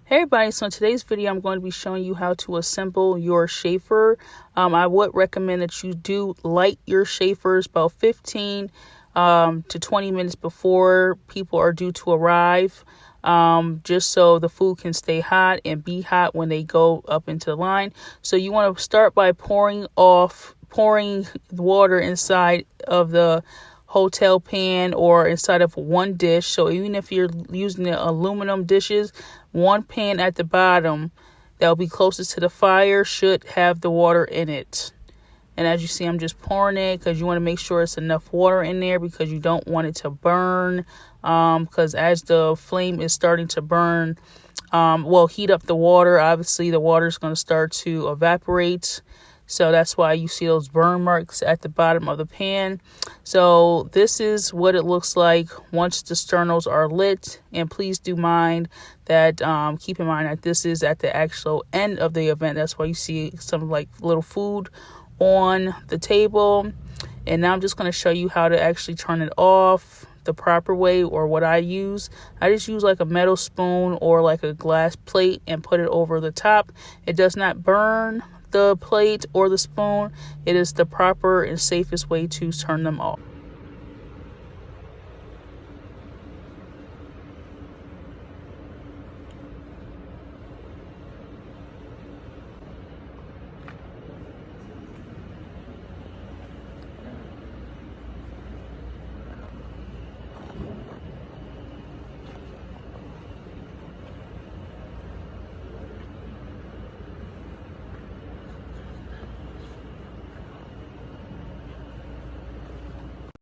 Hey everybody, so in today's video I'm going to be showing you how to assemble your chafer. I would recommend that you do light your chafers about 15 to 20 minutes before people are due to arrive, just so the food can stay hot and be hot when they go up into the line. So you want to start by pouring water inside of the hotel pan or inside of one dish. So even if you're using the aluminum dishes, one pan at the bottom that will be closest to the fire should have the water in it. And as you see, I'm just pouring it because you want to make sure it's enough water in there because you don't want it to burn, because as the flame is starting to burn, heat up the water, obviously the water is going to start to evaporate. So that's why you see those burn marks at the bottom of the pan. So this is what it looks like once the sternos are lit. And please do mind that, keep in mind that this is at the actual end of the event. That's why you see some like little food on the table. And now I'm just going to show you how to actually turn it off the proper way, or what I use. I just use like a metal spoon or like a glass plate and put it over the top. It does not burn the plate or the spoon. It is the proper and safest way to turn them off.